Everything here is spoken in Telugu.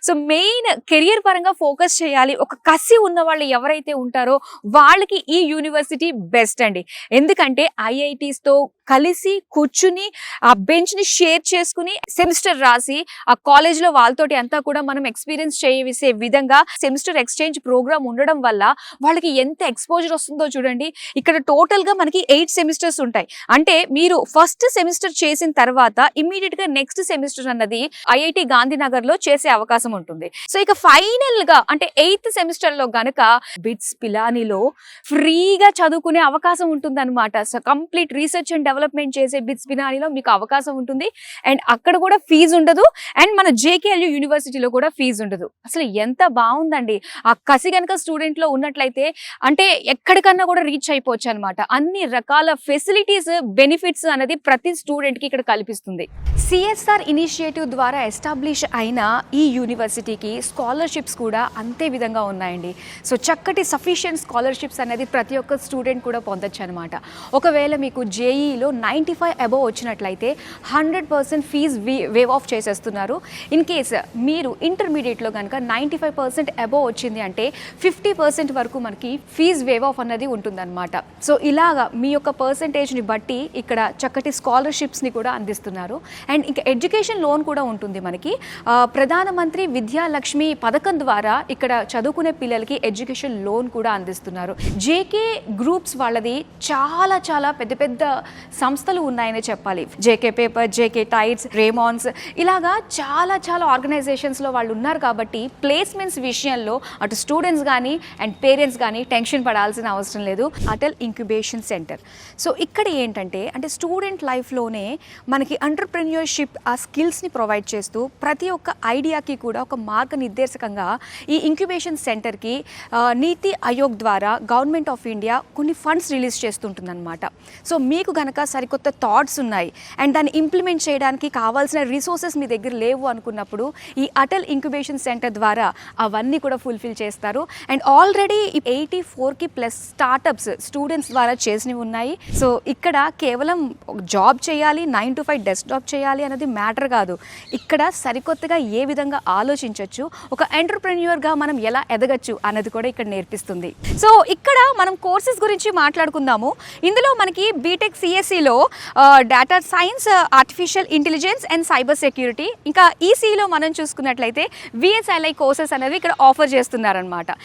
సో మెయిన్ కెరియర్ పరంగా ఫోకస్ చేయాలి, ఒక కసి ఉన్న వాళ్ళు ఎవరైతే ఉంటారో వాళ్ళకి ఈ యూనివర్సిటీ బెస్ట్ అండి. ఎందుకంటే ఐఐటీస్తో కలిసి కూర్చుని ఆ బెంచ్ని షేర్ చేసుకుని సెమిస్టర్ రాసి ఆ కాలేజ్లో వాళ్ళతోటి అంతా కూడా మనం ఎక్స్పీరియన్స్ చేసే విధంగా సెమిస్టర్ ఎక్స్చేంజ్ ప్రోగ్రామ్ ఉండడం వల్ల వాళ్ళకి ఎంత ఎక్స్పోజర్ వస్తుందో చూడండి. ఇక్కడ టోటల్గా మనకి 8 సెమిస్టర్స్ ఉంటాయి. అంటే మీరు ఫస్ట్ సెమిస్టర్ చేసిన తర్వాత ఇమ్మీడియట్ గా నెక్స్ట్ సెమిస్టర్ అన్నది ఐఐటి గాంధీనగర్ లో చేసే అవకాశం ఉంటుంది. సో ఇక ఫైనల్ గా అంటే 8th సెమిస్టర్ లో గనక బిట్స్ పిలానీలో ఫ్రీగా చదువుకునే అవకాశం ఉంటుంది అనమాట. So complete research and development చేసే బిట్స్ పిలానీలో మీకు అవకాశం ఉంటుంది. అండ్ అక్కడ కూడా ఫీజు ఉండదు, అండ్ మన జేకేఎల్యూ యూనివర్సిటీలో కూడా ఫీజు ఉండదు. అసలు ఎంత బాగుందండి. ఆ కసి గనక స్టూడెంట్ లో ఉన్నట్లయితే అంటే ఎక్కడికన్నా కూడా రీచ్ అయిపోవచ్చు అనమాట. అన్ని రకాల ఫెసిలిటీస్ బెనిఫిట్స్ అనేది ప్రతి స్టూడెంట్ కి ఇక్కడ కల్పిస్తుంది. సిఎస్ఆర్ ఇనిషియేటివ్ ద్వారా ఎస్టాబ్లిష్ అయిన ఈ యూనివర్సిటీకి స్కాలర్షిప్స్ కూడా అంతే విధంగా ఉన్నాయండి. సో చక్కటి సఫిషియెంట్ స్కాలర్షిప్స్ అనేది ప్రతి ఒక్క స్టూడెంట్ కూడా పొందొచ్చు అనమాట. ఒకవేళ మీకు జేఈలో 95 అబోవ్ వచ్చినట్లయితే 100% ఫీజ్ వేవ్ ఆఫ్ చేసేస్తున్నారు. ఇన్ కేస్ మీరు ఇంటర్మీడియట్లో కనుక 95% అబోవ్ వచ్చింది అంటే 50% వరకు మనకి ఫీజ్ వేవ్ ఆఫ్ అన్నది ఉంటుందన్నమాట. సో ఇలాగా మీ యొక్క పర్సంటేజ్ని బట్టి ఇక్కడ చక్కటి స్కాలర్షిప్స్ని కూడా అందిస్తున్నారు. అండ్ ఇంకా ఎడ్యుకేషన్ లోన్ కూడా ఉంటుంది మనకి. ప్రధానమంత్రి విద్యాలక్ష్మి పథకం ద్వారా ఇక్కడ చదువుకునే పిల్లలకి ఎడ్యుకేషన్ లోన్ కూడా అందిస్తున్నారు. జేకే గ్రూప్స్ వాళ్ళది చాలా చాలా పెద్ద పెద్ద సంస్థలు ఉన్నాయని చెప్పాలి. జేకే పేపర్, జేకే టైట్స్, రేమాన్స్, ఇలాగా చాలా చాలా ఆర్గనైజేషన్స్లో వాళ్ళు ఉన్నారు. కాబట్టి ప్లేస్మెంట్స్ విషయంలో అటు స్టూడెంట్స్ కానీ అండ్ పేరెంట్స్ కానీ టెన్షన్ పడాల్సిన అవసరం లేదు. Atal incubation centre. సో ఇక్కడ ఏంటంటే అంటే స్టూడెంట్ లైఫ్లోనే మనకి ఎంటర్ప్రెన్యూర్షిప్ ఆ స్కిల్స్ని ప్రొవైడ్ చేస్తూ ప్రతి ఒక్క ఐడియాకి కూడా ఒక మార్గనిర్దేశకంగా ఈ ఇంక్యుబేషన్ సెంటర్కి నీతి ఆయోగ్ ద్వారా గవర్నమెంట్ ఆఫ్ ఇండియా కొన్ని ఫండ్స్ రిలీజ్ చేస్తుంటుందన్నమాట. సో మీకు గనక సరికొత్త థాట్స్ ఉన్నాయి అండ్ దాన్ని ఇంప్లిమెంట్ చేయడానికి కావాల్సిన రిసోర్సెస్ మీ దగ్గర లేవు అనుకున్నప్పుడు ఈ అటల్ ఇంక్యుబేషన్ సెంటర్ ద్వారా అవన్నీ కూడా ఫుల్ఫిల్ చేస్తారు. అండ్ ఆల్రెడీ 84కి ప్లస్ స్టార్టప్స్ స్టూడెంట్స్ ద్వారా చేసినవి ఉన్నాయి. సో ఇక్కడ కేవలం జాబ్ చేయాలి, 9 to 5 డెస్క్టాప్ చేయాలి అనేది మ్యాటర్ కాదు. ఇక్కడ సరికొత్తగా ఏ విధంగా ఆలోచించవచ్చు, ఒక ఎంటర్ప్రెన్యూర్గా మనం ఎలా ఎదగచ్చు అన్నది కూడా ఇక్కడ నేర్పిస్తుంది. సో ఇక్కడ మనం కోర్సెస్ గురించి మాట్లాడుకుందాము. ఇందులో మనకి బీటెక్ సిఎస్సిలో data science, artificial intelligence and cyber security, ఇంకా ఈసీలో మనం చూసుకున్నట్లయితే విఎస్ఐలై కోర్సెస్ అనేవి ఇక్కడ ఆఫర్ చేస్తున్నారనమాట.